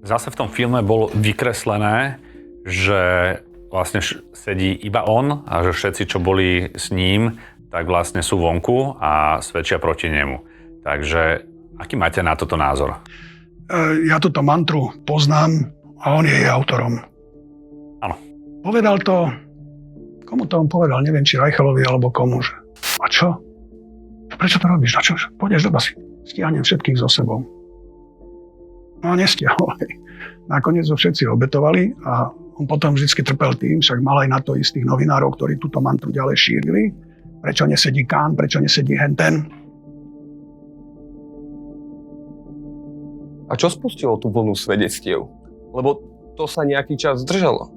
Zase v tom filme bolo vykreslené, že vlastne sedí iba on a že všetci, čo boli s ním, tak vlastne sú vonku a svedčia proti nemu. Takže aký máte na toto názor? Ja túto mantru poznám a on je jej autorom. Áno. Povedal to, komu to on povedal, neviem, či Reichelovi alebo komu, že a čo? Prečo to robíš? Na čo? Pôjdeš do basy. Stiahnem všetkých so sebou. No a nestiahol. Nakoniec ho všetci obetovali a on potom vždy trpel tým, však mal aj na to istých novinárov, ktorí túto mantru ďalej šírili. Prečo nesedí Kán, prečo nesedí henten? A čo spustilo tú vlnu svedectiev? Lebo to sa nejaký čas zdržalo.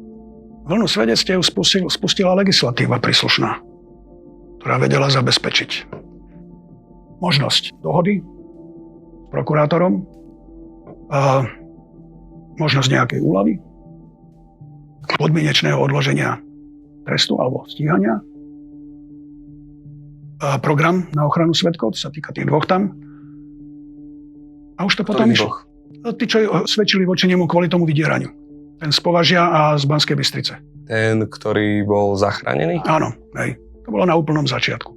Vlnu svedectiev spustila legislatíva príslušná, ktorá vedela zabezpečiť možnosť dohody s prokurátorom, a možnosť nejakej úľavy, podmienečného odloženia trestu alebo stíhania, a program na ochranu svedkov, to sa týka tých dvoch tam. A už to potom išlo. Tí, čo svedčili voči nemu kvôli tomu vydieraniu. Ten z Považia a z Banskej Bystrice. Ten, ktorý bol zachránený? Áno, hej. To bolo na úplnom začiatku.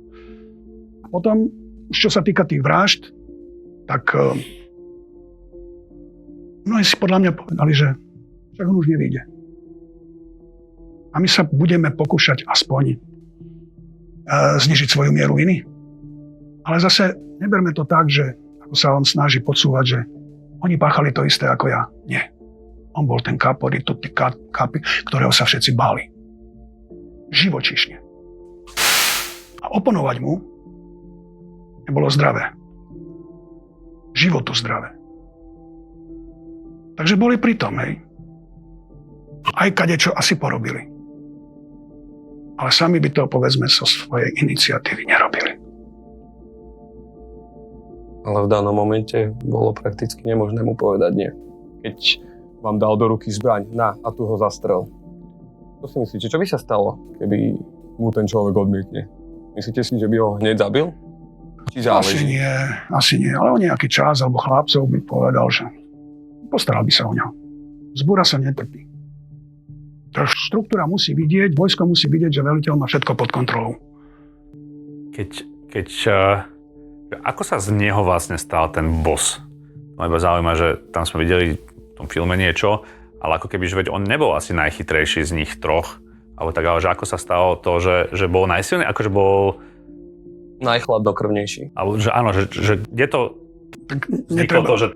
A potom, čo sa týka tých vražd, tak mnohí si podľa mňa povedali, že však on už nevyjde. A my sa budeme pokúšať aspoň znižiť svoju mieru viny. Ale zase neberme to tak, že ako sa on snaží podsúvať, že oni páchali to isté ako ja. Nie. On bol ten capo di tutti capi, ktorého sa všetci báli. Živočíšne. A oponovať mu nebolo zdravé. Životu zdravé. Takže boli pri tom, hej. Aj kadečo asi porobili. Ale sami by to, povedzme, zo svojej iniciatívy nerobili. Ale v danom momente bolo prakticky nemožné mu povedať nie. Keď vám dal do ruky zbraň, a tu ho zastrel. Čo si myslíte, čo by sa stalo, keby mu ten človek odmietne? Myslíte si, že by ho hneď zabil? Či záleží? Asi nie, ale o nejaký čas alebo chlapcov by povedal, že postaral by sa o ňo. Zbúra sa netrpí. Štruktúra musí vidieť, vojsko musí vidieť, že veliteľ má všetko pod kontrolou. Ako sa z neho vlastne stal ten boss? Ma iba zaujíma, že tam sme videli v tom filme niečo, ale ako keby, že veď on nebol asi najchytrejší z nich troch, alebo tak, ale že ako sa stalo to, že bol najsilný, akože bol najchladnokrvnejší. Alebo že áno, že kde to vzniklo to, že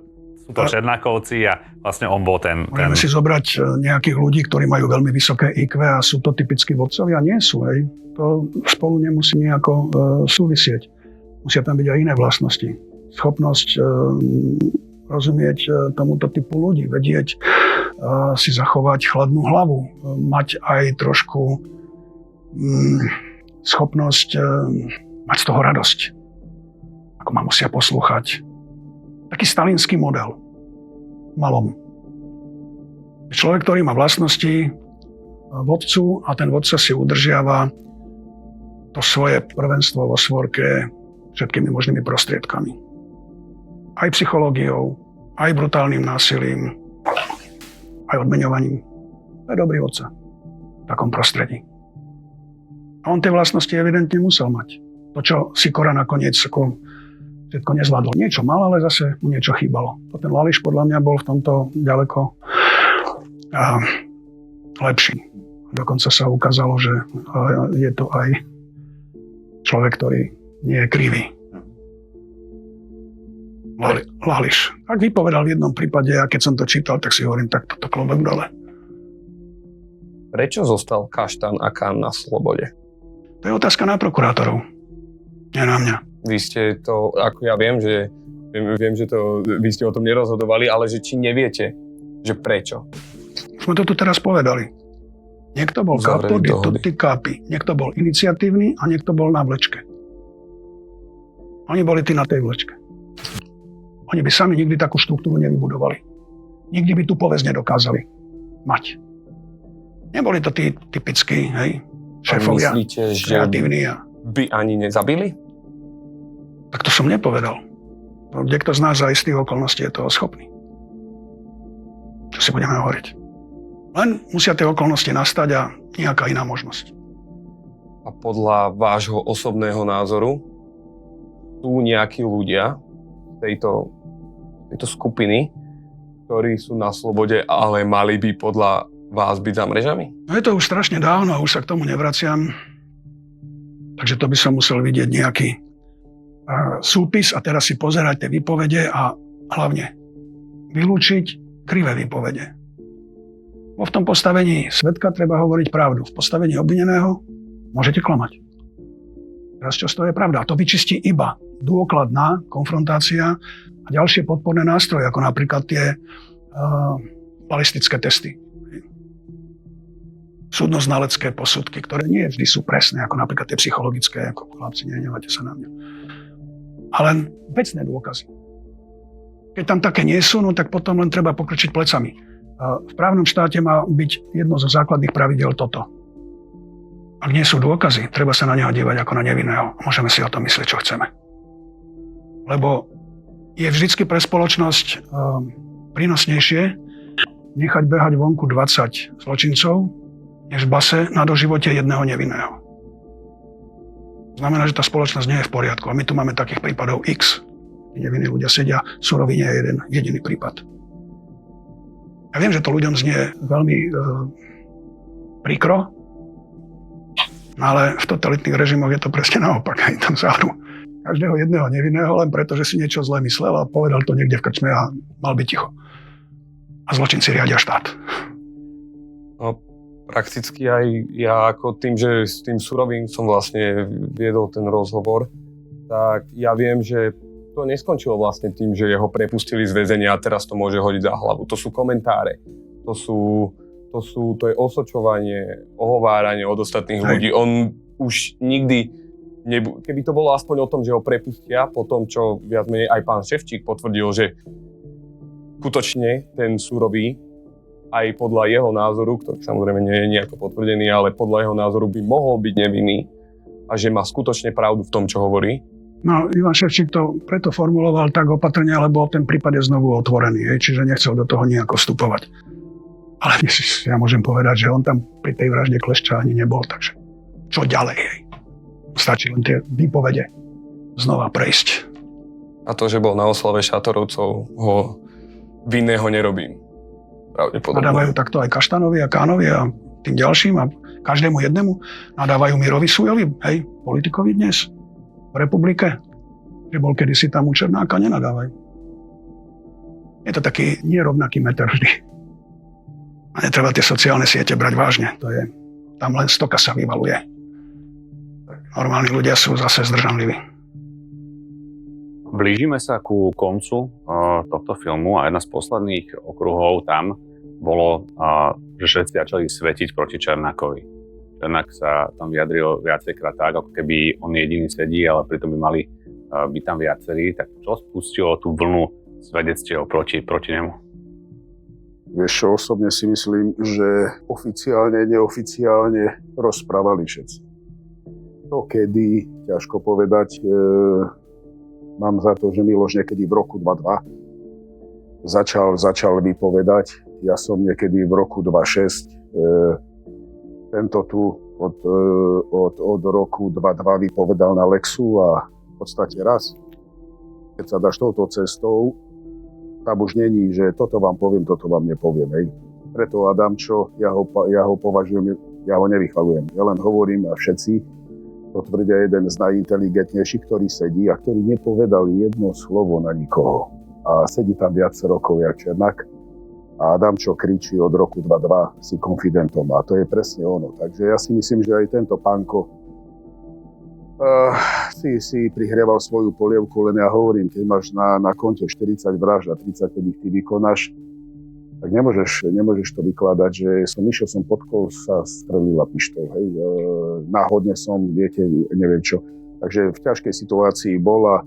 sú to Černákovci a vlastne on bol ten... Môžeme si zobrať nejakých ľudí, ktorí majú veľmi vysoké IQ a sú to typickí vodcovia? Nie sú, hej. To spolu nemusí nejako súvisieť. Musia tam byť aj iné vlastnosti. Schopnosť rozumieť tomuto typu ľudí, vedieť si zachovať chladnú hlavu, mať aj trošku schopnosť mať z toho radosť. Ako ma musia poslúchať. Taký stalinský model. Malom. Človek, ktorý má vlastnosti vodcu a ten vodca si udržiava to svoje prvenstvo vo svorke všetkými možnými prostriedkami. Aj psychológiou, aj brutálnym násilím, aj odmeňovaním. To je dobrý vodca v takom prostredí. A on tie vlastnosti evidentne musel mať. To, čo Sikora nakoniec všetko nezvládol. Niečo mal, ale zase mu niečo chýbalo. Ten Lališ podľa mňa bol v tomto ďaleko lepší. Dokonca sa ukázalo, že je to aj človek, ktorý nie je krivý. Lališ. Tak vypovedal v jednom prípade, a keď som to čítal, tak si hovorím, tak toto klobek dole. Prečo zostal Kaštan a Kán na slobode? To je otázka na prokurátorov. Nie na mňa. Vy ste to, ako ja viem, že vy ste o tom nerozhodovali, ale že či neviete, že prečo? Sme to tu teraz povedali. Niekto bol capo di tutti capi, niekto bol iniciatívny a niekto bol na vlečke. Oni boli tí na tej vlečke. Oni by sami nikdy takú štruktúru nevybudovali. Nikdy by tú povesť nedokázali mať. Neboli to tí typickí, hej, šéfovia, kreatívni. By ani nezabili? Tak to som nepovedal. Kto z nás za istých okolností je toho schopný. čo si budeme hovoriť. Len musia tie okolnosti nastať a nejaká iná možnosť. A podľa vášho osobného názoru sú nejakí ľudia tejto skupiny, ktorí sú na slobode, ale mali by podľa vás byť za mrežami? No je to už strašne dávno a už sa k tomu nevraciam. Takže to by som musel vidieť nejaký súpis a teraz si pozerať tie výpovede a hlavne vylúčiť krivé výpovede. V tom postavení svedka treba hovoriť pravdu. V postavení obvineného môžete klamať. Teraz často je pravda. A to vyčistí iba dôkladná konfrontácia a ďalšie podporné nástroje, ako napríklad tie balistické testy. Súdno-znalecké posudky, ktoré nie vždy sú presné, ako napríklad tie psychologické, ako chlapci, nehnevajte sa na mňa. Ale vecné dôkazy. Keď tam také nie sú, no tak potom len treba pokrčiť plecami. V právnom štáte má byť jedno zo základných pravidel toto. Ak nie sú dôkazy, treba sa na neho dívať ako na nevinného. Môžeme si o tom myslieť, čo chceme. Lebo je vždycky pre spoločnosť prínosnejšie nechať behať vonku 20 zločincov, než v base na doživote jedného nevinného. Znamená, že tá spoločnosť nie je v poriadku. A my tu máme takých prípadov X. Nevinní ľudia sedia, surový nie je jeden jediný prípad. Ja viem, že to ľuďom znie veľmi príkro, ale v totalitných režimoch je to presne naopak. Aj tam záhru každého jedného nevinného, len preto, že si niečo zlé myslel a povedal to niekde v krčme a mal byť ticho. A zločinci riadia štát. No, prakticky aj ja ako tým, že s tým surovým som vlastne viedol ten rozhovor, tak ja viem, že to neskončilo vlastne tým, že ho prepustili z väzenia a teraz to môže hodiť za hlavu. To sú komentáre, to je osočovanie, ohováranie od ostatných ľudí. On už nikdy, keby to bolo aspoň o tom, že ho prepustia, po tom, čo viac menej aj pán Ševčík potvrdil, že skutočne ten surový, aj podľa jeho názoru, ktorý samozrejme nie je nejako potvrdený, ale podľa jeho názoru by mohol byť nevinný a že má skutočne pravdu v tom, čo hovorí. No, Ivan Ševčík to preto formuloval tak opatrne, lebo ten prípad je znovu otvorený, čiže nechcel do toho nejako vstupovať. Ale ja môžem povedať, že on tam pri tej vražde Klešča ani nebol, takže čo ďalej? Stačí len tie výpovede znova prejsť. A to, že bol na oslave Šatorovcov, ho vinného nerobím. Pravdepodobne. Nadávajú takto aj Kaštanovi a Kánovi a tým ďalším a každému jednému. Nadávajú Mirovi Sujovi, politikovi dnes v republike, že bol kedysi tam u Černáka, nenadávajú. Je to taký nerovnaký meter vždy. A netreba tie sociálne siete brať vážne. Tam len stoka sa vyvaluje. Normálni ľudia sú zase zdržanliví. Blížime sa ku koncu tohto filmu a jedna z posledných okruhov tam bolo, že všetci začali svetiť proti Černákovi. Černák sa tam vyjadril viacejkrát tak, ako keby on jediný sedí, ale pritom by mali byť tam viacerí. Tak čo spustilo tú vlnu svedectiev proti nemu? Vieš čo, osobne si myslím, že oficiálne, neoficiálne rozprávali všetci. To kedy, ťažko povedať. Mám za to, že Miloš niekedy v roku 2002 začal vypovedať. Ja som niekedy v roku 2006 tento tu od roku 2002 vypovedal na Lexu a v podstate raz, keď sa dáš touto cestou, tam už není, že toto vám poviem, toto vám nepoviem. Hej. Preto Adamčo, ja ho považujem, ja ho nevychvalujem. Ja len hovorím a všetci, to tvrdia jeden z najinteligentnejších, ktorý sedí a ktorý nepovedal jedno slovo na nikoho. A sedí tam viac rokov jak Černák. A Adamčo kričí od roku 2002 si konfidentom. A to je presne ono. Takže ja si myslím, že aj tento pánko si prihrieval svoju polievku, len ja hovorím, keď máš na konte 40 vražd a 35 ich ty vykonáš, tak nemôžeš to vykladať, že išiel som pod kol, sa strelila pištol, hej. Náhodne som, viete, neviem čo. Takže v ťažkej situácii bola,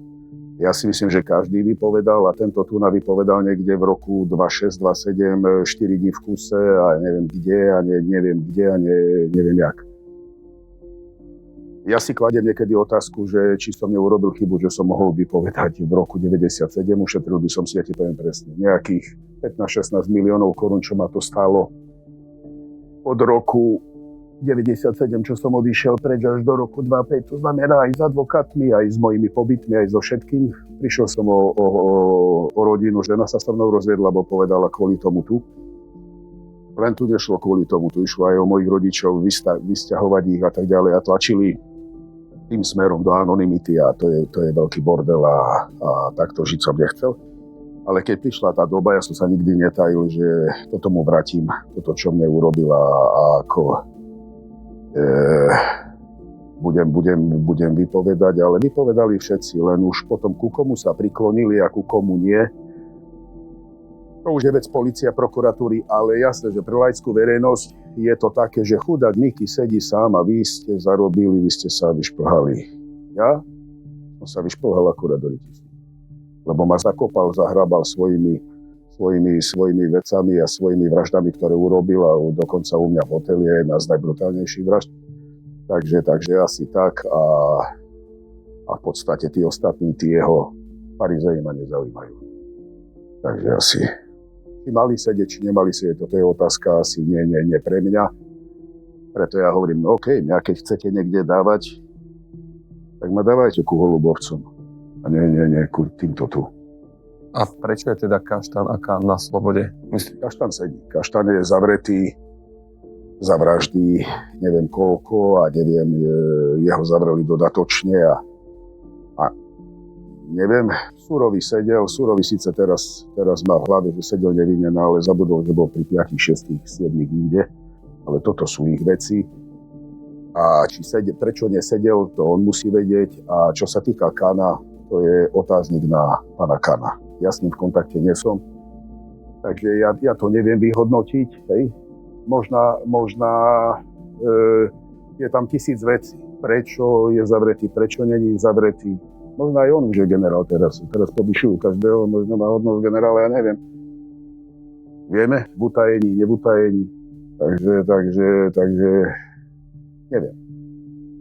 ja si myslím, že každý vypovedal a tento tu vypovedal niekde v roku 26, 27, 4 dní v kuse a neviem kde a neviem jak. Ja si kladiem niekedy otázku, že či som neurobil chybu, že som mohol vypovedať v roku 97, ušetril by som si, ja ti poviem presne, nejakých 15-16 miliónov korún, čo ma to stálo od roku 97, čo som odišiel preč až do roku 2005. To znamená aj s advokátmi, aj s mojimi pobytmi, aj so všetkým. Prišiel som o rodinu, žena sa so mnou rozviedla, lebo povedala kvôli tomu tu. Len tu nešlo kvôli tomu, tu išlo aj o mojich rodičov, vysťahovať ich a tak ďalej a tlačili tým smerom do anonymity a to je veľký bordel a takto žiť som nechcel. Ale keď prišla tá doba, ja som sa nikdy netajil, že toto mu vratím, toto, čo mne urobil a ako budem vypovedať, ale vypovedali všetci, len už potom ku komu sa priklonili a ku komu nie. To už je vec polícia, prokuratúry, ale jasné, že pre laickú verejnosť je to také, že chudák Miky sedí sám a vy ste zarobili, vy ste sa vyšplhali. Ja som sa vyšplhal akurát do rytisy. Lebo ma zakopal, zahrabal svojimi vecami a svojimi vraždami, ktoré urobil a dokonca u mňa v hoteli je jedna z najbrutálnejších vražd. Takže asi tak a v podstate tí ostatní, tí jeho farizeji ma nezaujímajú. Takže asi či mali sedieť, či nemali sedieť, toto je otázka asi nie pre mňa. Preto ja hovorím, OK, mňa keď chcete niekde dávať, tak ma dávajte ku holubovcom. A nie ku týmto tu. A prečo je teda Kaštan aká na slobode? Kaštan sedí. Kaštan je zavretý za vraždy, neviem koľko a neviem, jeho zavreli dodatočne a neviem, Súrový síce teraz má v hlave, že sedel nevinne, ale zabudol, že bol pri 5, 6, 7 inde, ale toto sú ich veci. A prečo nesedel, to on musí vedieť. A čo sa týka Kana, to je otáznik na pána Kana. Ja s ním v kontakte nie som, takže ja to neviem vyhodnotiť. Hej. Možná je tam 1000 vecí. Prečo je zavretý, prečo není zavretý. Možno aj on už je generál teraz. Teraz povyšujú každého, možno má hodnosť generála, ja neviem. Vieme, v utajení, nevutajení. Takže neviem.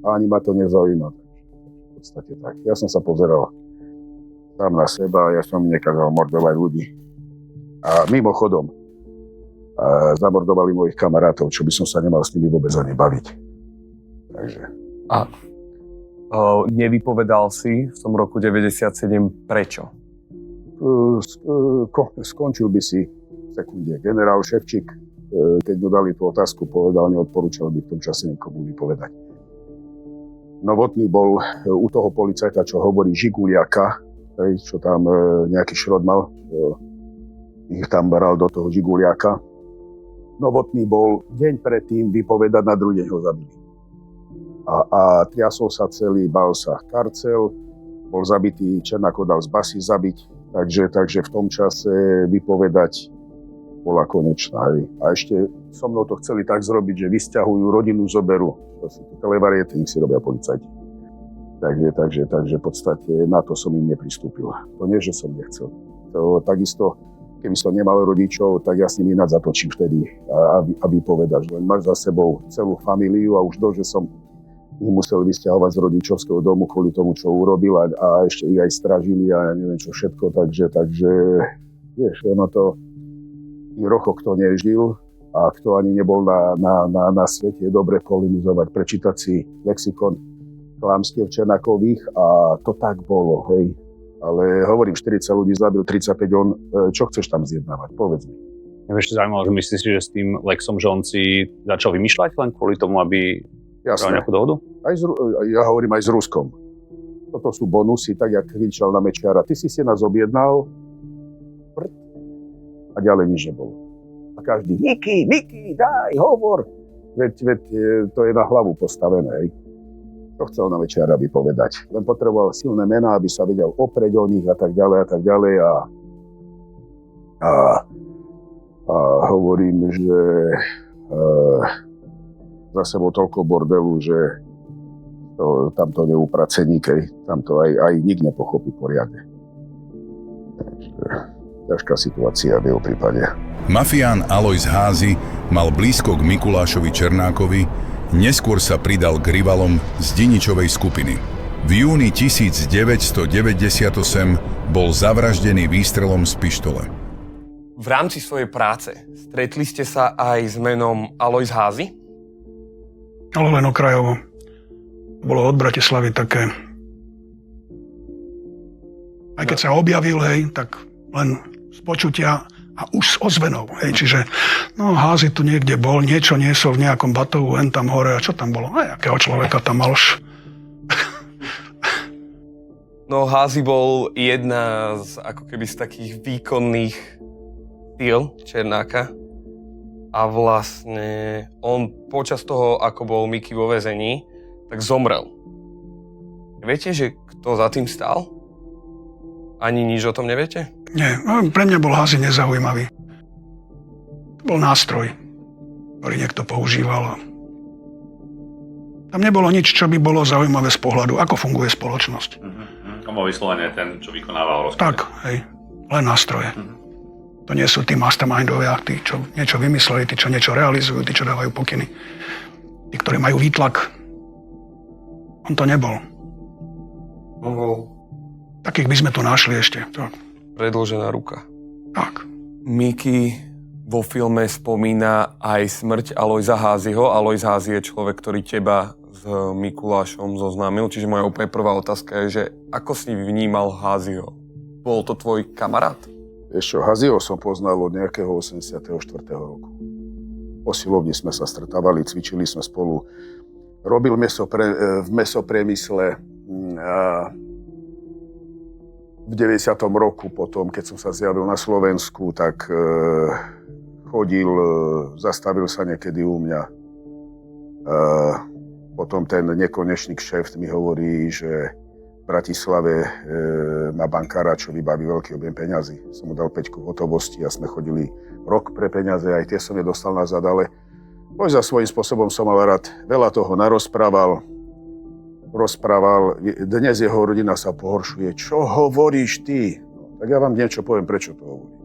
Ani ma to nezaujíma. V podstate tak. Ja som sa pozeral sám na seba, ja som nekázal mordovať ľudí. A mimochodom, zamordovali mojich kamarátov, čo by som sa nemal s nimi vôbec ani baviť. Takže. A nevypovedal si v tom roku 97 prečo? Skončil by si v sekunde. Generál Ševčík, keď mu dali tú otázku, povedal, neodporúčal by v tom čase nikomu vypovedať. Novotný bol u toho policajta, čo hovorí Žiguliaka, čo tam nejaký šrot mal, ich tam bral do toho Žiguliaka. Novotný bol deň predtým vypovedať, na druhý deň ho zabili. A triasol sa celý, bál sa karcel, bol zabitý, Černako dal z basy zabiť, takže v tom čase vypovedať bola konečná. A ešte so mnou to chceli tak zrobiť, že vysťahujú, rodinu zoberú. To sú televariety, nech si robia policajti. Takže v podstate na to som im nepristúpil. To nie, že som nechcel. To takisto, keby som nemal rodičov, tak ja s nimi ináč zatočím vtedy a vypovedaš. Len máš za sebou celú familiu a už že som ich musel vysťahovať z rodičovského domu kvôli tomu, čo urobil a ešte ich aj stražili a ja neviem čo všetko, takže vieš, ono to v rokoch kto nežil a kto ani nebol na svete, je dobre polemizovať, prečítať si lexikon klamstiev Černákových a to tak bolo, hej. Ale hovorím, 40 ľudí zabil, 35 on, čo chceš tam zjednávať, povedz mi. Mňa ešte zaujímalo, že myslíš si, že s tým Lexom, že on si začal vymýšľať len kvôli tomu, aby Jasné. nejakú dohodu? Ja hovorím aj s Ruskom. Toto sú bonusy, tak jak kričal na Mečiara. Ty si nás objednal a ďalej nič nebolo. A každý, Miky, daj, hovor. Veď to je na hlavu postavené. To chcel na Mečiara vypovedať. Len potreboval silné mená, aby sa vedel oprieť o nich a tak ďalej. A hovorím, že za sebou toľko bordelu, že tam to neuprace nikej, tam to aj nik nepochopí poriadne. Takže ťažká situácia v jeho prípade. Mafián Alojz Házy mal blízko k Mikulášovi Černákovi, neskôr sa pridal k rivalom z Diničovej skupiny. V júni 1998 bol zavraždený výstrelom z pištole. V rámci svojej práce stretli ste sa aj s menom Alojz Házy? Ale len okrajovo. Bolo od Bratislavy také... Aj keď sa objavil, hej, tak len z počutia a už s ozvenou. Hej, čiže no, Házy tu niekde bol, niečo niesol v nejakom batohu, len tam hore. A čo tam bolo? A jakého človeka tam mal už? No Házy bol jedna z ako keby z takých výkonných síl Černáka. A vlastne on počas toho, ako bol Miky vo väzení, tak zomrel. Viete, že kto za tým stál? Ani nič o tom neviete? Nie, no, pre mňa bol Házy nezaujímavý. To bol nástroj, ktorý niekto používal. Tam nebolo nič, čo by bolo zaujímavé z pohľadu, ako funguje spoločnosť. To bol vyslovene ten, čo vykonával rozkazy. Tak, hej, len nástroje. To nie sú tí mastermindovia, tí, čo niečo vymysleli, tí, čo niečo realizujú, tí, čo dávajú pokyny. Tí, ktorí majú výtlak. On to nebol. On bol Takých by sme tu našli ešte. Tak. predĺžená ruka. Tak. Miky vo filme spomína aj smrť Alojza Házyho. Alojz Házy je človek, ktorý teba s Mikulášom zoznámil. Čiže moja úplne prvá otázka je, že ako si vnímal Házyho? Bol to tvoj kamarát? Vieš čo, Házyho som poznal od nejakého 84. roku. Po silovni sme sa stretávali, cvičili sme spolu. Robil v mesopriemysle. V 90. roku potom, keď som sa zjavil na Slovensku, tak chodil, zastavil sa niekedy u mňa. Potom ten nekonečný kšeft mi hovorí, že v Bratislave má bankára, čo vybaví veľký objem peňazí. Som mu dal 5 hotovosti a sme chodili rok pre peniaze, aj tie som je dostal nazad, ale za svojím spôsobom som mal rád. Veľa toho narozprával. Dnes jeho rodina sa pohoršuje. Čo hovoríš ty? No, tak ja vám niečo poviem, prečo to hovorím.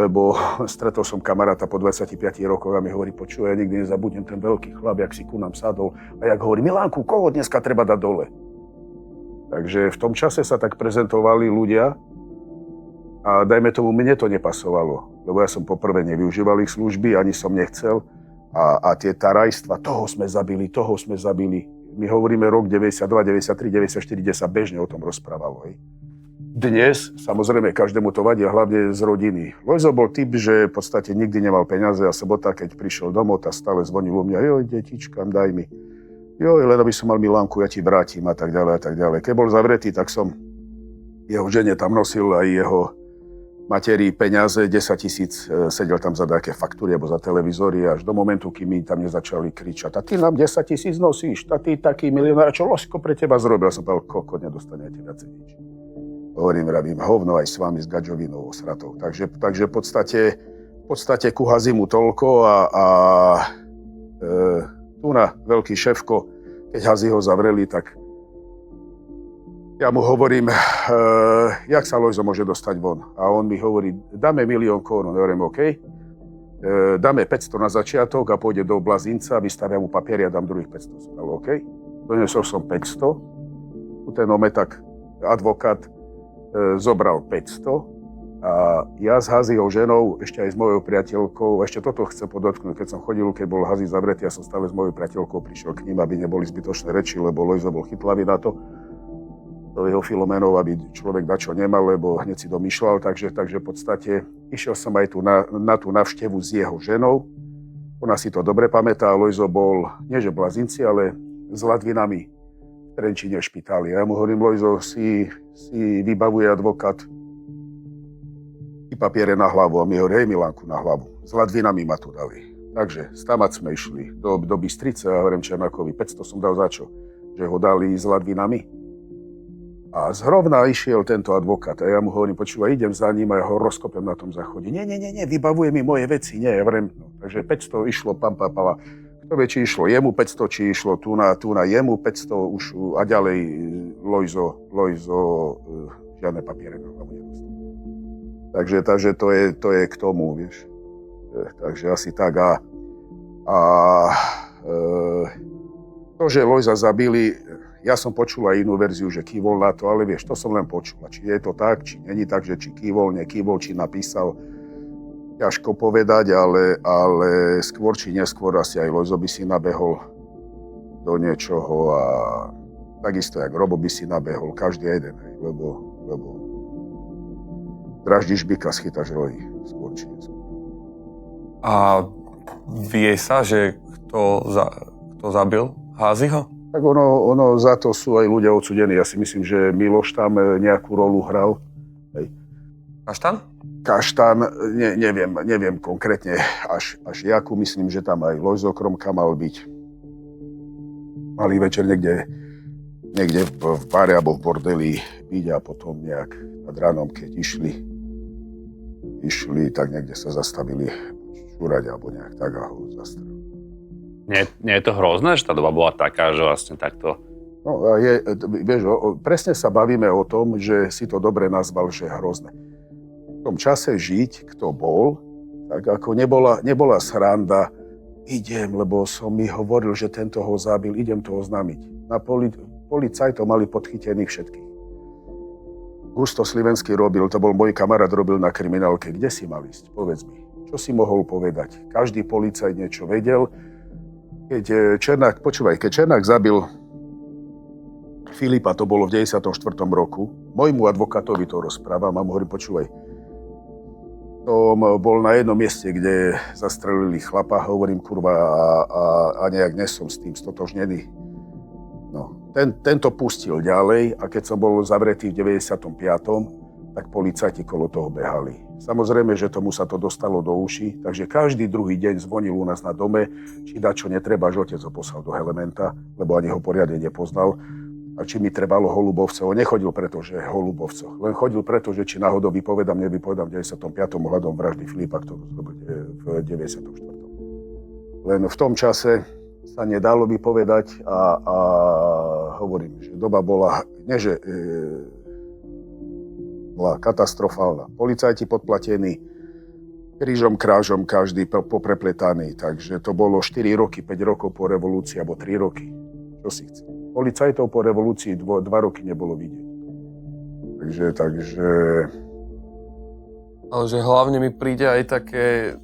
Lebo stretol som kamaráta po 25 rokoch a mi hovorí, počuj, ja nikdy nezabudnem ten veľký chlap, jak si ku nám sadol. A jak hovorí, Milánku, koho dneska treba dať dole? Takže v tom čase sa tak prezentovali ľudia a dajme tomu, mne to nepasovalo. Lebo ja som poprvé nevyužíval ich služby, ani som nechcel. A tie tarajstva, toho sme zabili. My hovoríme rok 92, 93, 94, kde sa bežne o tom rozprávalo. Hej. Dnes, samozrejme, každému to vadí, hlavne z rodiny. Lojzo bol typ, že v podstate nikdy nemal peniaze a sobota, keď prišiel domov, tak stále zvonil u mňa, joj, detičkám, daj mi. Joj, len aby som mal Milánku, ja ti vrátim a tak ďalej a tak ďalej. Keď bol zavretý, tak som jeho žene tam nosil aj jeho materi peniaze, 10 000, sedel tam za nejaké faktúry alebo za televízory až do momentu, kým mi tam nezačali kričať. A ty nám 10 000 nosíš, a ty taký milionár, čo Ložko pre teba zrobil? Ja som povedal, koľko nedostanete viacej nič. Vravím, hovno aj s vami, s Gadžovinou, osratou. Takže v podstate ku Házymu toľko a tu na veľký šéfko, keď Házyho zavreli, tak ja mu hovorím, jak sa Lojzo môže dostať von. A on mi hovorí, dáme 1 000 000 korún. Ja hovorím, OK. Dáme 500 na začiatok a pôjde do Blazinca, vystavia mu papier a dám druhých 500. Som dal, OK. Donesol som 500. Ten ometak advokát zobral 500. A ja s Házyho ženou, ešte aj s mojou priateľkou, ešte toto chcem podotknúť, keď som chodil, keď bol Házy zavretý, ja som stále s mojou priateľkou prišiel k ním, aby neboli zbytočné reči, lebo Lojzo bol chytlavý na to. Do jeho Filomenov, aby človek dačo nemal, lebo hneď si domýšľal, takže v podstate išiel som aj tu na tú návštevu s jeho ženou. Ona si to dobre pamätá, Lojzo bol, nie že Blazinci, ale s Ladvinami v Trenčíne špitáli. Ja mu hovorím, Lojzo, si vybavuje advokát i papiere na hlavu. A mi hovorí, hej Milánku, na hlavu. S Ladvinami ma tu dali. Takže stamať sme išli do Bystrice a hovorím Černákovi, 500 som dal za čo? Že ho dali s Ladvinami? A zrovna išiel tento advokát a ja mu hovorím, počúvaj, idem za ním a ja ho rozkopem na tom záchode. Nie, vybavuje mi moje veci, nie, ja vrem. No, takže 500 išlo, pala. Kto vie, či išlo jemu 500, či išlo tu na jemu 500 už a ďalej Lojzo žiadne papiere na hlavu nedostal. Takže to je k tomu, vieš. Takže asi tak to, že Lojza zabili, ja som počul aj inú verziu, že kývol na to, ale vieš, to som len počul. Či je to tak, či není tak, že či kývol, nekývol, či napísal. ťažko povedať, ale skôr či neskôr asi aj Lojzo by si nabehol do niečoho a takisto jak Robo by si nabehol, každý jeden, lebo draždíš byka, schytáš rohy, skôr či neskôr. A vie sa, že kto zabil Háziho? Tak ono za to sú aj ľudia odsudení. Ja si myslím, že Miloš tam nejakú rolu hral. Hej. Kaštan? Kaštan, neviem konkrétne až jakú. Myslím, že tam aj Lojzo Kromka mal byť. Malý večer niekde v bare alebo v bordeli byť a potom nejak nad ránom, keď išli, tak niekde sa zastavili šúrať alebo nejak tak a ho zastrelili. Nie je to hrozné, že tá doba bola taká, že vlastne takto... No, vieš, presne sa bavíme o tom, že si to dobre nazval, že hrozné. V tom čase žiť, kto bol, tak ako nebola sranda, idem, lebo som mi hovoril, že tento ho zabil, idem to oznámiť. Na policajtov mali podchytených všetkých. Gusto Slivenský robil, to bol môj kamarát, robil na kriminálke. Kde si mal ísť? Povedz mi. Čo si mohol povedať? Každý policajt niečo vedel. Keď Černák zabil Filipa, to bolo v 94. roku, môjmu advokátovi to rozprávam a mu hovorím, počúvaj, som bol na jednom mieste, kde zastrelili chlapa, hovorím, kurva, a nejak nesom s tým stotožnený. No, tento pustil ďalej a keď som bol zavretý v 95., tak policajti kolo toho behali. Samozrejme, že tomu sa to dostalo do uší, takže každý druhý deň zvonil u nás na dome, či dačo netreba, že otec ho poslal do Helementa, lebo ani ho poriadne nepoznal. A či mi trebalo Holubovcov, on nechodil preto, že Holubovcov, len chodil preto, že či náhodou vypovedám, nevypovedám v 95. ohľadom vraždy Filipa, ktorú zrobil v 94. Len v tom čase sa nedalo vypovedať a hovorím, že doba bola, bola katastrofálna. Policajti podplatení, krížom krážom každý poprepletaný, takže to bolo 4 roky, 5 rokov po revolúcii, alebo 3 roky. Čo si chce? Policajtov po revolúcii 2 roky nebolo vidieť. Takže... Ale že hlavne mi príde aj také...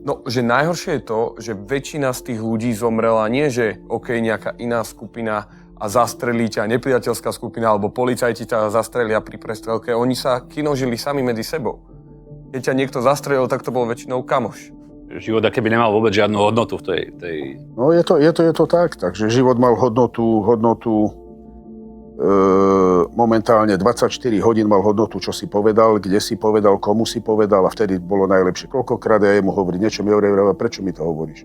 No, že najhoršie je to, že väčšina z tých ľudí zomrela nie, že nejaká iná skupina a zastrelí ťa nepriateľská skupina, alebo policajti ťa zastrelia pri prestrelke. Oni sa kinožili sami medzi sebou. Keď ťa niekto zastrelil, tak to bol väčšinou kamoš. Život akéby nemal vôbec žiadnu hodnotu v tej... No je to tak. Takže život mal hodnotu momentálne 24 hodín mal hodnotu, čo si povedal, kde si povedal, komu si povedal a vtedy bolo najlepšie. Koľkokrát ja jemu hovorím, niečo mi hovorí, prečo mi to hovoríš?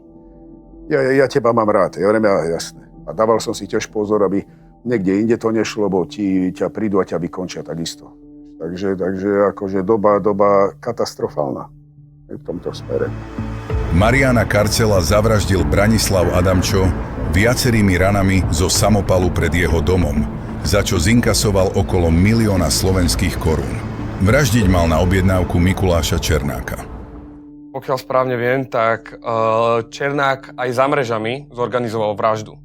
Ja teba mám rád. Ja hovorím, jasné. A dával som si tiež pozor, aby niekde inde to nešlo, lebo ťa prídu a ťa vykončia takisto. Takže akože doba katastrofálna v tomto smere. Mariána Karcela zavraždil Branislav Adamčo viacerými ranami zo samopalu pred jeho domom, za čo zinkasoval okolo 1 000 000 slovenských korún. Vraždiť mal na objednávku Mikuláša Černáka. Pokiaľ správne viem, tak Černák aj za mrežami zorganizoval vraždu.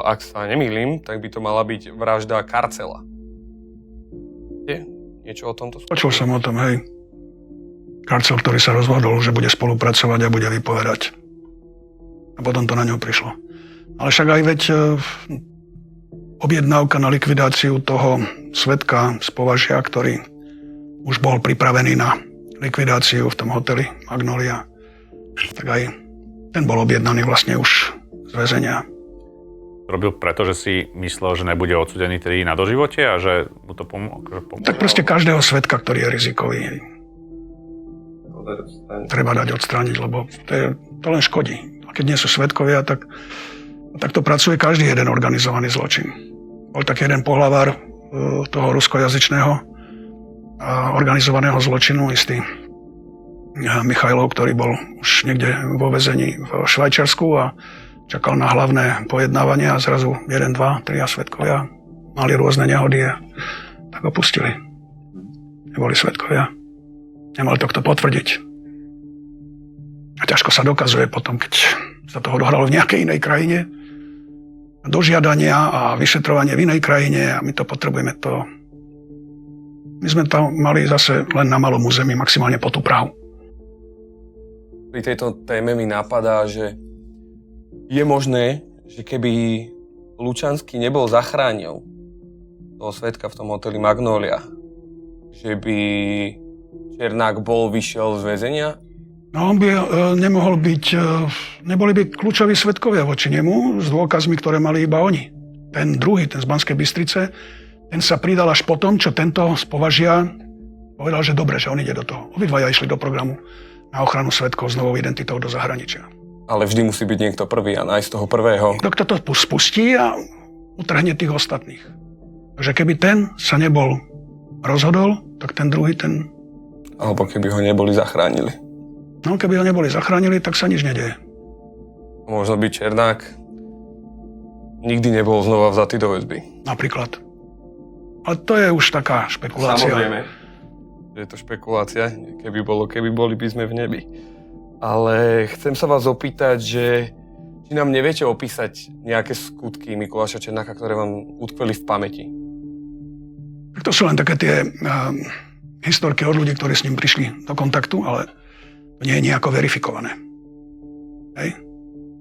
Ak sa nemýlim, tak by to mala byť vražda Karcela. Je niečo o tomto? Počul som o tom, hej. Karcel, ktorý sa rozhodol, že bude spolupracovať a bude vypovedať. A potom to na ňo prišlo. Ale však aj veď objednávka na likvidáciu toho svedka z Považia, ktorý už bol pripravený na likvidáciu v tom hoteli Magnolia, tak aj ten bol objednaný vlastne už z väzenia. Robil preto, že si myslel, že nebude odsudený tedy na doživote a že mu to pomôže? Tak proste každého svedka, ktorý je rizikový, treba dať odstrániť, lebo to len škodí. A keď nie sú svedkovia, tak to pracuje každý jeden organizovaný zločin. Bol taký jeden pohlavár toho ruskojazyčného organizovaného zločinu, istý Michajlov, ktorý bol už niekde vo väzení v Švajčiarsku a čakal na hlavné pojednávanie a zrazu 1, 2, 3 svedkovia mali rôzne nehody a tak ho pustili. Neboli svedkovia. Nemal to kto potvrdiť. A ťažko sa dokazuje potom, keď sa to odohralo v nejakej inej krajine. Dožiadania a vyšetrovanie v inej krajine a my to potrebujeme to My sme tam mali zase len na malom území, maximálne po tú Prahu. Pri tejto téme mi napadá, že je možné, že keby Lučanský nebol zachránil toho svedka v tom hoteli Magnolia, že by Černák vyšiel z väzenia? No on by nemohol byť, neboli by kľúčoví svedkovia voči nemu s dôkazmi, ktoré mali iba oni. Ten druhý, ten z Banskej Bystrice, ten sa pridal až potom, čo tento z Považia povedal, že dobre, že on ide do toho. Obidvaja išli do programu na ochranu svedkov s novou identitou do zahraničia. Ale vždy musí byť niekto prvý a nájsť toho prvého. Kto to spustí a utrhne tých ostatných. Takže keby ten sa nebol rozhodol, tak ten druhý, ten... Alebo keby ho neboli zachránili. No, keby ho neboli zachránili, tak sa nič nedeje. Možno by Černák nikdy nebol znova vzatý do väzby. Napríklad. Ale to je už taká špekulácia. Samozrejme, že je to špekulácia. Keby boli by sme v nebi. Ale chcem sa vás opýtať, že či nám neviete opísať nejaké skutky Mikuláša Černáka, ktoré vám utkveli v pamäti? To sú len také tie historky od ľudí, ktorí s ním prišli do kontaktu, ale to nie je nejako verifikované. Hej.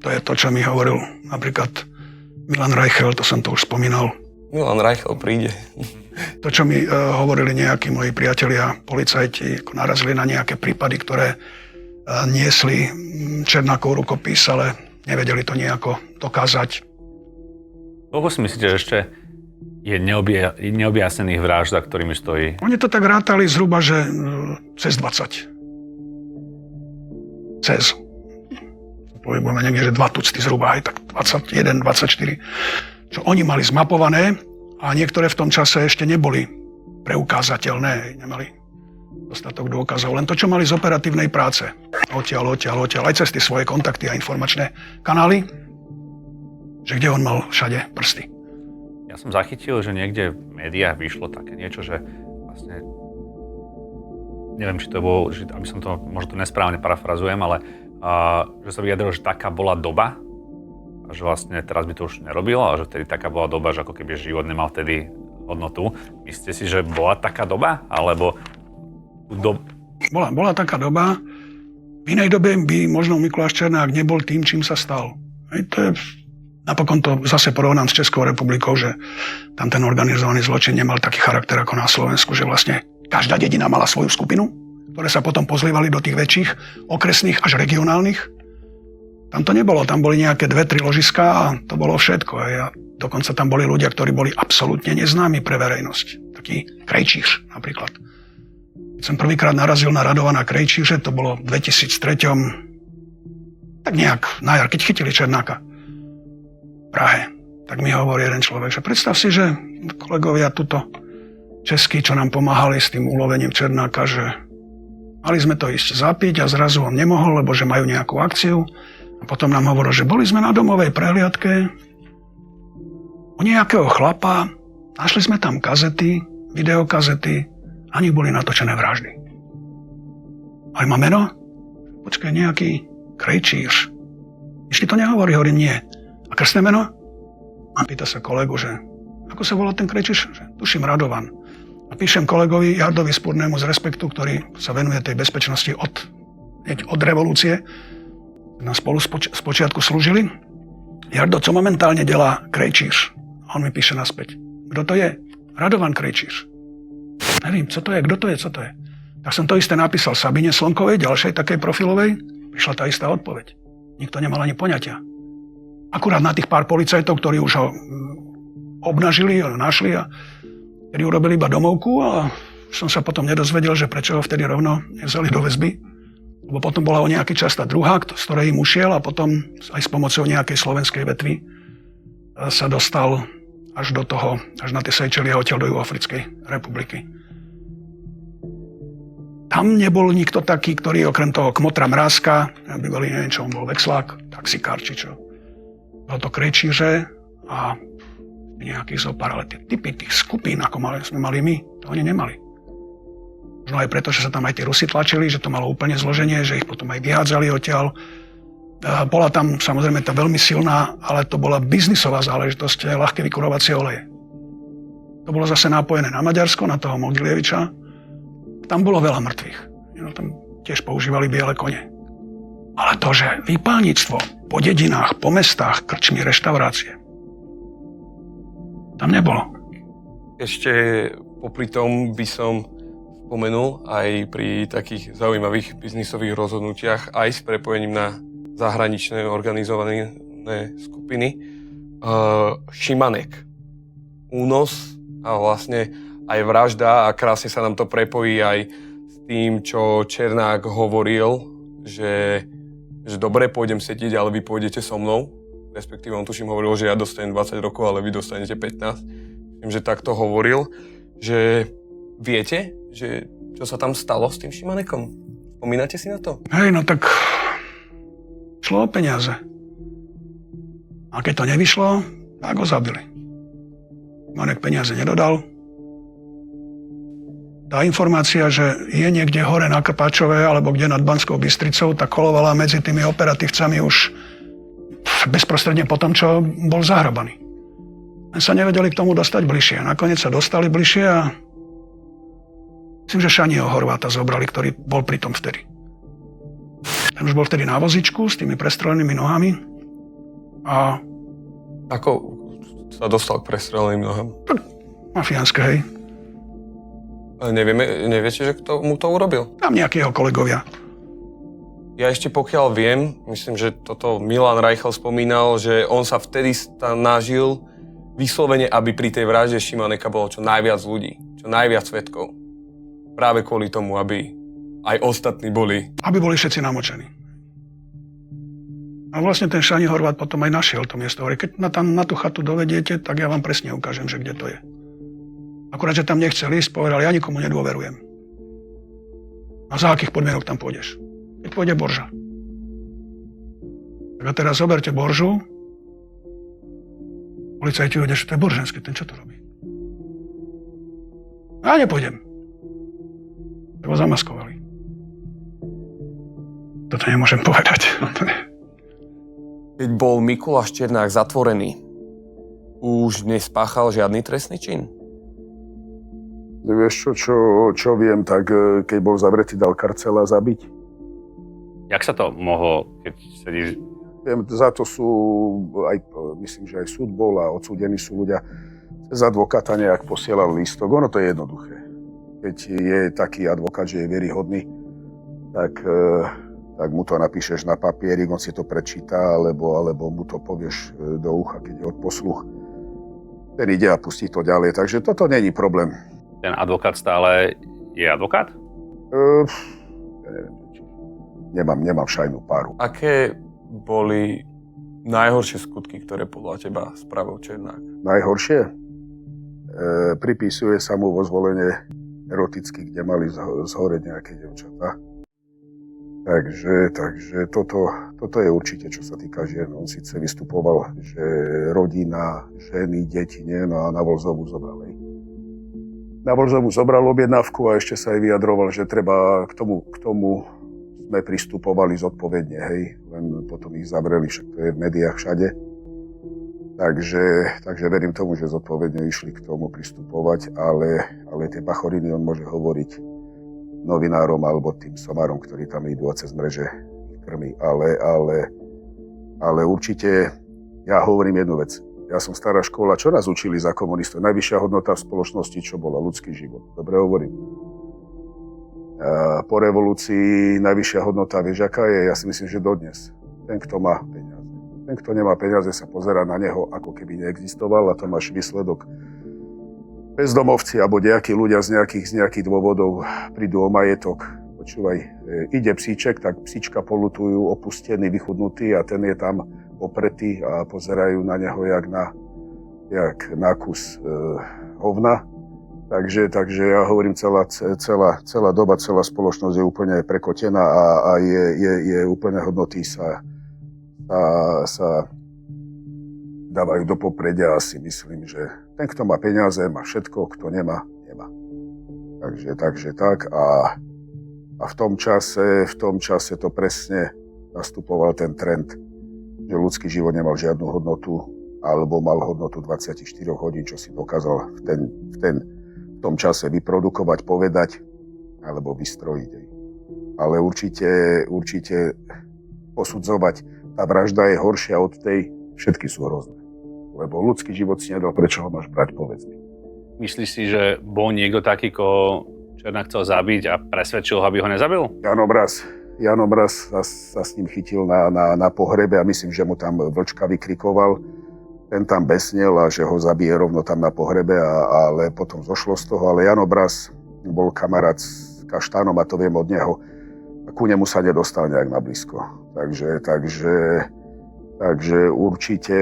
To je to, čo mi hovoril napríklad Milan Reichel, to som to už spomínal. Milan Reichel príde. To, čo mi hovorili nejakí moji priatelia, policajti, ako narazili na nejaké prípady, ktoré niesli Černákov rukopis, ale nevedeli to nejako dokázať. Koľko si myslíte, že ešte je neobjasnených vražd, za ktorými stojí? Oni to tak rátali zhruba, že cez 20. Cez. Poviem niekde, že 2 tucty zhruba, aj tak 21, 24. Čo oni mali zmapované a niektoré v tom čase ešte neboli preukázateľné, nemali dostatok dôkazov. Len to, čo mali z operatívnej práce. Odtiaľ, aj cez tie svoje kontakty a informačné kanály, že kde on mal všade prsty. Ja som zachytil, že niekde v médiách vyšlo také niečo, že vlastne neviem, či to bolo, že, aby som to, možno to nesprávne parafrazujem, ale že sa vyjadrilo, že taká bola doba, a že vlastne teraz by to už nerobil, ale že vtedy taká bola doba, že ako keby život nemal vtedy hodnotu. Myslíte si, že bola taká doba? Alebo Bola taká doba. V inej dobe by možno Mikuláš Černák nebol tým, čím sa stal. Napokon to zase porovnám s Českou republikou, že tam ten organizovaný zločin nemal taký charakter ako na Slovensku, že vlastne každá dedina mala svoju skupinu, ktoré sa potom pozlievali do tých väčších, okresných až regionálnych. Tam to nebolo, tam boli nejaké 2-3 ložiská a to bolo všetko. A dokonca tam boli ľudia, ktorí boli absolútne neznámi pre verejnosť. Taký Krejčíř napríklad. Keď som prvýkrát narazil na Radovana Krejčíře, to bolo v 2003, tak nejak na jar, keď chytili Černáka v Prahe, tak mi hovorí jeden človek, že predstav si, že kolegovia tuto českí, čo nám pomáhali s tým ulovením Černáka, že mali sme to ísť zapiť a zrazu on nemohol, lebo že majú nejakú akciu. A potom nám hovoril, že boli sme na domovej prehliadke u nejakého chlapa, našli sme tam kazety, videokazety, a nich boli natočené vraždy. Ale má meno? Počkaj, nejaký Krejčíř. Ešte to nehovorí, hovorím, nie. A krstné meno? A pýta sa kolegu, že ako sa volá ten Krejčíř? Tuším Radovan. A píšem kolegovi Jardovi Spurnému z Respektu, ktorý sa venuje tej bezpečnosti od revolúcie. Nám spolu spočiatku slúžili. Jardo, co momentálne delá Krejčíř? A on mi píše naspäť. Kto to je? Radovan Krejčíř. Nevím, co to je, kto to je, co to je. Tak som to isté napísal Sabine Slonkovej, ďalšej takej profilovej. Prišla tá istá odpoveď. Nikto nemal ani poňatia. Akurát na tých pár policajtov, ktorí už ho obnažili, našli a ktorí urobili iba domovku a som sa potom nedozvedel, že prečo ho vtedy rovno nevzali do väzby. Lebo potom bola o nejaký čas tá druhá, z ktorej im ušiel a potom aj s pomocou nejakej slovenskej vetvy sa dostal až na tie Seychely a odtiaľ do Juhoafrickej republiky. Tam nebol nikto taký, ktorý okrem toho Kmotra Mrázka, bývalý, neviem čo, on bol vexlák, taxikár či čo. Bol to Krejčíře a nejaký zopár, ale tie typy tých skupín, ako sme mali my, to oni nemali. Možno aj preto, že sa tam aj tí Rusi tlačili, že to malo úplne zloženie, že ich potom aj vyhádzali odtiaľ. Bola tam samozrejme tá veľmi silná, ale to bola biznisová záležitosť, ľahké vykurovacie oleje. To bolo zase nápojené na Maďarsko, na toho Mogilieviča. Tam bolo veľa mŕtvych. No, tam tiež používali biele kone. Ale to, že výpálnictvo po dedinách, po mestách, krčmy, reštaurácie, tam nebolo. Ešte popri tom by som spomenul aj pri takých zaujímavých biznisových rozhodnutiach aj s prepojením na zahraničné organizované skupiny. Šimanek. Únos a vlastne aj vražda a krásne sa nám to prepojí aj s tým, čo Černák hovoril, že dobre, pôjdem sedieť, ale vy pôjdete so mnou. Respektíve on tuším hovoril, že ja dostanem 20 rokov, ale vy dostanete 15. Myslím, že takto hovoril. Že viete, že čo sa tam stalo s tým Šimanekom? Spomínate si na to? Hej, no tak šlo o peniaze. A keď to nevyšlo, tak ho zabili. Šimanek peniaze nedodal. Tá informácia, že je niekde hore na Krpáčové alebo kde nad Banskou Bystricou, tak kolovala medzi tými operatívcami už bezprostredne po tom, čo bol zahrabaný. Len sa nevedeli k tomu dostať bližšie. Nakoniec sa dostali bližšie a myslím, že Šaniho Horváta zobrali, ktorý bol pri tom vtedy. Ten už bol vtedy na vozičku s tými prestrelenými nohami a... Ako sa dostal k prestreleným nohám? Mafiánske, hej. Neviete, že kto mu to urobil? Tam nejakí jeho kolegovia. Ja ešte pokiaľ viem, myslím, že toto Milan Reichel spomínal, že on sa vtedy snažil vyslovene, aby pri tej vražde Šimaneka bolo čo najviac ľudí, čo najviac svedkov. Práve kvôli tomu, aby aj ostatní boli. Aby boli všetci namočení. A vlastne ten Šani Horvát potom aj našiel to miesto. Keď tam na tú chatu dovediete, tak ja vám presne ukážem, že kde to je. Akurát, že tam nechcel ísť, povedal, ja nikomu nedôverujem. A za akých podmienok tam pôjdeš? Keď pôjde Borža. Tak a teraz zoberte Boržu. Policajti vedia, že to je Boržanský, ten čo to robí. A nepôjdem. Tak ho zamaskovali. Toto nemôžem povedať. Keď bol Mikuláš Černák zatvorený, už nespáchal žiadny trestný čin? Vieš čo viem, tak keď bol zavretý, dal karcela zabiť. Jak sa to mohlo, keď sedíš... Viem, za to sú, aj, myslím, že aj súd bol a odsúdení sú ľudia cez advokáta nejak posielal lístok. Ono to je jednoduché. Keď je taký advokát, že je vieryhodný, tak mu to napíšeš na papierik, on si to prečíta, alebo mu to povieš do ucha, keď je odposluch. Ten ide a pustí to ďalej, takže toto není problém. Ten advokát stále je advokát? Nemám šajnú páru. Aké boli najhoršie skutky, ktoré podľa teba spravil Černák? Najhoršie? Pripisuje sa mu vo zvolenie eroticky, kde mali zhoreť nejaké dievčatá. Takže toto je určite, čo sa týka žien. On síce vystupoval, že rodina, ženy, deti, nie, no a na Volzovu zobral. Na Volzovu zobral objednávku a ešte sa aj vyjadroval, že treba k tomu sme pristupovali zodpovedne, hej. Len potom ich zavreli, však to je v médiách všade. Takže verím tomu, že zodpovedne išli k tomu pristupovať, ale tie bachoriny on môže hovoriť novinárom alebo tým somárom, ktorí tam idú cez mreže krmi. Ale určite ja hovorím jednu vec. Ja som stará škola, čo nás učili za komunistov? Najvyššia hodnota v spoločnosti, čo bola? Ľudský život. Dobre hovorím. A po revolúcii najvyššia hodnota, vieš, aká je? Ja si myslím, že dodnes. Ten, kto má peniaze. Ten, kto nemá peniaze, sa pozerá na neho, ako keby neexistoval, a to máš výsledok. Bezdomovci alebo nejakí ľudia z nejakých dôvodov prídu o majetok. Počúvaj, ide psíček, tak psíčka polutujú, opustený, vychudnutý, a ten je tam opretý a pozerajú na neho jak na kus hovna. Takže ja hovorím, celá doba, celá spoločnosť je úplne prekotená a je úplne hodnoty sa dávajú do popredia, a si myslím, že ten, kto má peniaze, má všetko, kto nemá, nemá. Takže tak a v tom čase to presne nastupoval ten trend, že ľudský život nemal žiadnu hodnotu, alebo mal hodnotu 24 hodín, čo si dokázal v tom čase vyprodukovať, povedať alebo vystrojiť. Ale určite posudzovať, tá vražda je horšia od tej, všetky sú hrozné. Lebo ľudský život si nedal, prečo ho máš brať, povedz mi. Myslíš si, že bol niekto taký, koho Černák chcel zabiť a presvedčil ho, aby ho nezabil? Jan Obraz sa s ním chytil na pohrebe a myslím, že mu tam Vlčka vykrikoval. Ten tam besnel a že ho zabije rovno tam na pohrebe, ale potom zošlo z toho. Ale Jan Obraz bol kamarát s Kaštánom a to viem od neho. A ku nemu sa nedostal nejak na blízko. Takže určite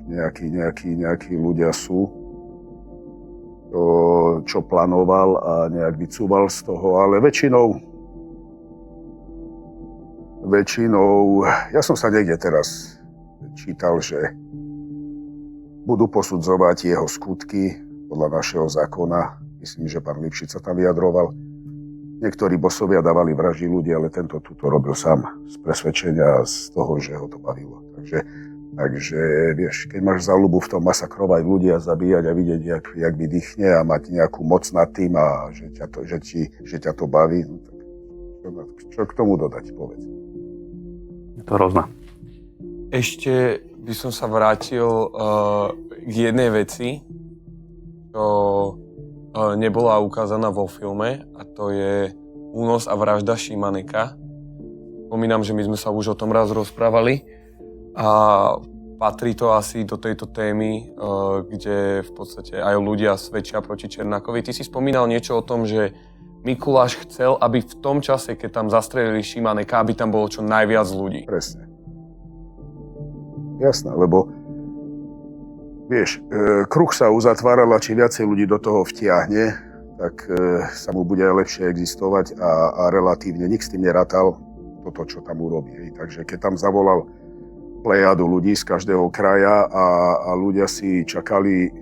nejakí ľudia sú, čo plánoval a nejak vycúval z toho, ale väčšinou, ja som sa niekde teraz čítal, že budú posudzovať jeho skutky podľa našeho zákona. Myslím, že pán Lipšic sa tam vyjadroval. Niektorí bosovia dávali vraždiť ľudí, ale tento to robil sám z presvedčenia z toho, že ho to bavilo. Takže vieš, keď máš záľubu v tom masakrovať ľudí a zabíjať a vidieť, jak vydýchne a mať nejakú moc nad tým a že ťa to baví, no tak čo k tomu dodať, povedz. Je to hrozné. Ešte by som sa vrátil k jednej veci, čo nebola ukázaná vo filme, a to je únos a vražda Šimaneka. Spomínam, že my sme sa už o tom raz rozprávali a patrí to asi do tejto témy, kde v podstate aj ľudia svedčia proti Černákovi. Ty si spomínal niečo o tom, že Mikuláš chcel, aby v tom čase, keď tam zastrelili Šimaneka, aby tam bolo čo najviac ľudí. Presne. Jasné, lebo vieš, kruh sa uzatváral a čím viacej ľudí do toho vtiahne, tak sa mu bude lepšie existovať a relatívne nik s tým nerátal toto, čo tam urobí. Takže keď tam zavolal plejadu ľudí z každého kraja a ľudia si čakali,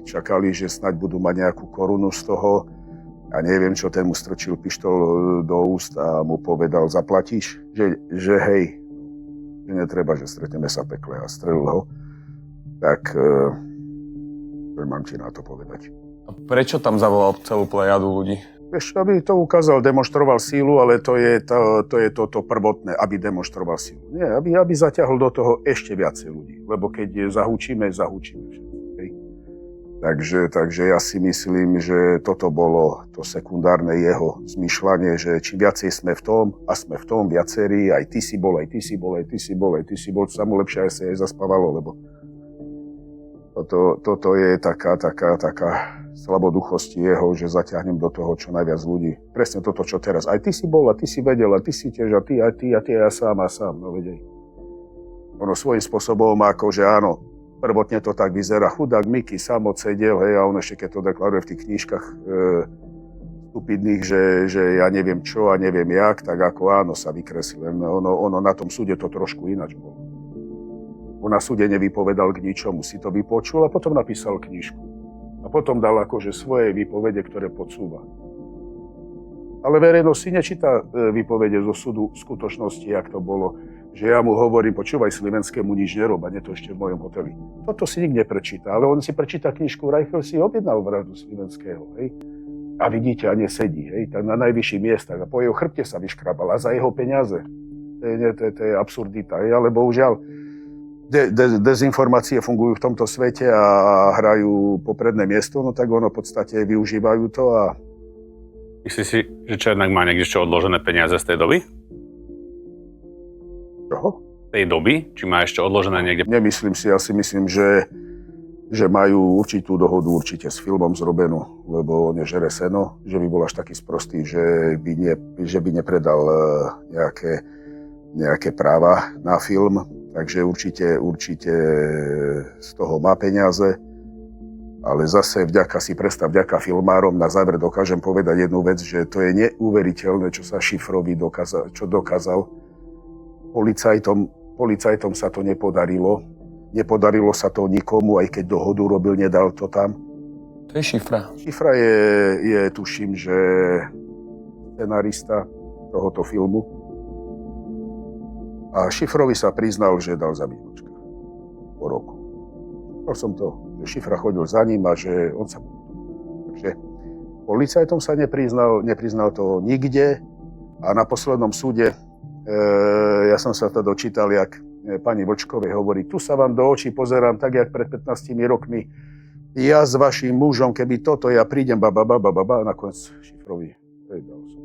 že snáď budú mať nejakú korunu z toho, a neviem, čo ten mu strčil pištol do úst a mu povedal, zaplatíš? Že hej, že netreba, že stretneme sa pekle a strelil ho. Tak mám ti na to povedať. A prečo tam zavolal celú plejadu ľudí? Vieš, aby to ukázal, demonstroval sílu, ale to je toto prvotné, aby demonstroval sílu. Nie, aby zaťahol do toho ešte viacej ľudí, lebo keď zahúčime všetci. Takže ja si myslím, že toto bolo to sekundárne jeho zmyšľanie, že čím viacej sme v tom, a sme v tom viacerí, aj ty si bol, sa mu lepšie aj sa jej zaspávalo, lebo toto je taká slaboduchosti jeho, že zaťahnem do toho čo najviac ľudí. Presne toto, čo teraz. Aj ty si bol, a ty si vedel, a ty si tiež, a ty, a ja sám, no vedej. Ono svojím spôsobom, akože áno, prvotne to tak vyzerá, chudák Miky sám odsedel, hej, a on ešte keď to deklaruje v tých knížkach stupidných, že ja neviem čo a neviem jak, tak ako áno sa vykreslil. Ono na tom súde to trošku ináč bolo. On na súde nevypovedal k ničomu, si to vypočul a potom napísal knižku. A potom dal akože svoje výpovede, ktoré podsúva. Ale verejnosť si nečíta výpovede zo súdu v skutočnosti, jak to bolo. Že ja mu hovorím, počúvaj, Slivenskému nič nerob, a nie to ešte v mojom hoteli. Toto si nikto neprečíta, ale on si prečíta knižku, Reichel si objednal vraždu Slivenského, hej. A vidíte, a nesedí, hej, tak na najvyšších miestach a po jeho chrbte sa vyškrabal a za jeho peniaze. To je absurdita, hej, ale bohužiaľ dezinformácie fungujú v tomto svete a hrajú popredné miesto, no tak ono v podstate využívajú to a... Myslíš si, že Černák má niekde ešte odložené peniaze z tej doby? Čoho? Tej doby? Či má ešte odložené niekde? Nemyslím si, ja si myslím, že majú určitú dohodu určite s filmom zrobenú, lebo nežere seno, že by bol až taký sprostý, že by nepredal nejaké práva na film, takže určite z toho má peniaze, ale zase vďaka filmárom na záver dokážem povedať jednu vec, že to je neuveriteľné, čo sa Šifrovi dokázal. Policajtom sa to nepodarilo. Nepodarilo sa to nikomu, aj keď dohodu robil, nedal to tam. To je Šifra. Šifra je tuším, že scenarista tohoto filmu. A Šifrovi sa priznal, že dal zabiť Vlčka. som to, že Šifra chodil za ním a že on sa... Takže policajtom sa nepriznal to nikde a na poslednom súde ja som sa to dočítal, jak pani Vlčkovej hovorí, tu sa vám do očí pozerám tak, jak pred 15 rokmi. Ja s vašim mužom, keby toto, ja prídem, a nakoniec Šifrovi predal som.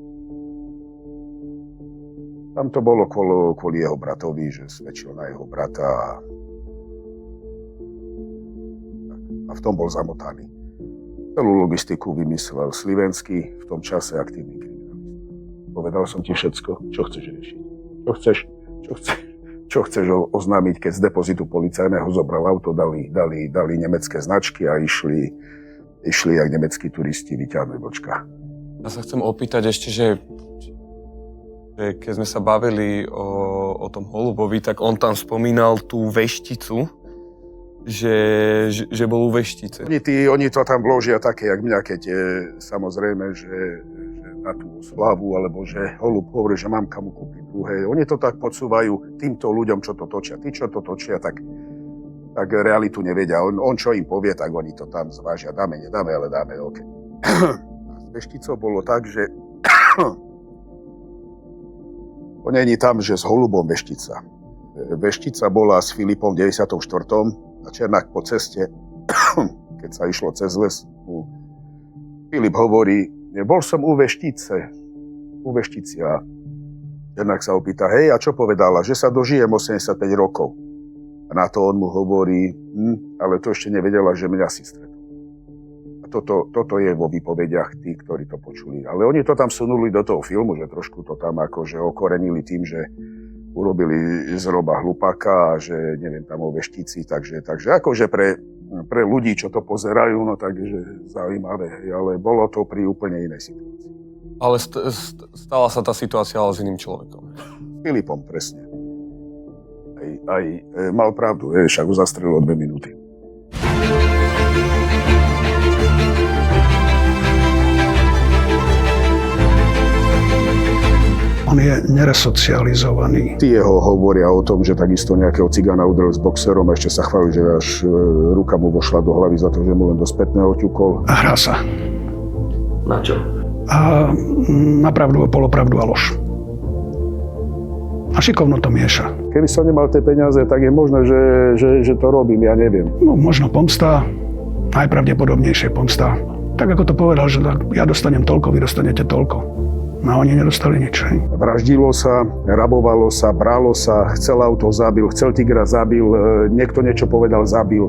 Tam to bolo kvôli jeho bratovi, že svedčil na jeho brata a v tom bol zamotaný. Celú logistiku vymyslel Slivenský, v tom čase aktívny kriminalista. Povedal som ti všetko, čo chceš riešiť. Čo chceš oznámiť, keď z depozitu policajného zobral auto, dali nemecké značky a išli jak nemeckí turisti vyťahnuť Vlčka. Ja sa chcem opýtať ešte, že keď sme sa bavili o tom Holubovi, tak on tam spomínal tú vešticu, že bol u veštice. Oni to tam vložia také, jak mňa, keď samozrejme, že na tú slavu, alebo že Holub hovorí, že mám komu kúpiť druhé. Oni to tak podsúvajú týmto ľuďom, čo to točia. Tí, čo to točia, tak realitu nevedia. On čo im povie, tak oni to tam zvážia. Dáme, nedáme, ale dáme, OK. S vešticou bolo tak, že on není tam, že s Holubom veštica. Veštica bola s Filipom v 94. a Černák po ceste, keď sa išlo cez les, Filip hovorí, bol som u Veštici a Černák sa opýta, hej, a čo povedala, že sa dožijem 85 rokov. A na to on mu hovorí, ale to ešte nevedela, že mňa si stretol. A toto je vo výpovediach tých, ktorí to počuli. Ale oni to tam sunuli do toho filmu, že trošku to tam akože okorenili tým, že urobili z Roba hlupáka a že neviem, tam o Veštici, takže akože pre ľudí, čo to pozerajú, no takže zaujímavé, ale bolo to pri úplne inej situácii. Ale stala sa tá situácia ale s iným človekom. Filipom, presne. Aj mal pravdu, však ho zastrelil o 2 minúty. On je neresocializovaný. Tí jeho hovoria o tom, že takisto nejakého cigána udrel s boxerom a ešte sa chválil, že až ruka mu vošla do hlavy za to, že mu len do spätného ťukol. A hrá sa. Na čo? A na pravdu a polopravdu a lož. A šikovno to mieša. Keby som nemal tie peniaze, tak je možné, že to robím, ja neviem. No možno pomsta, najpravdepodobnejšie pomsta. Tak ako to povedal, že ja dostanem toľko, vy dostanete toľko. No oni nedostali nič. Hej. Vraždilo sa, rabovalo sa, bralo sa, chcel auto zabil, chcel tigra zabil, niekto niečo povedal zabil.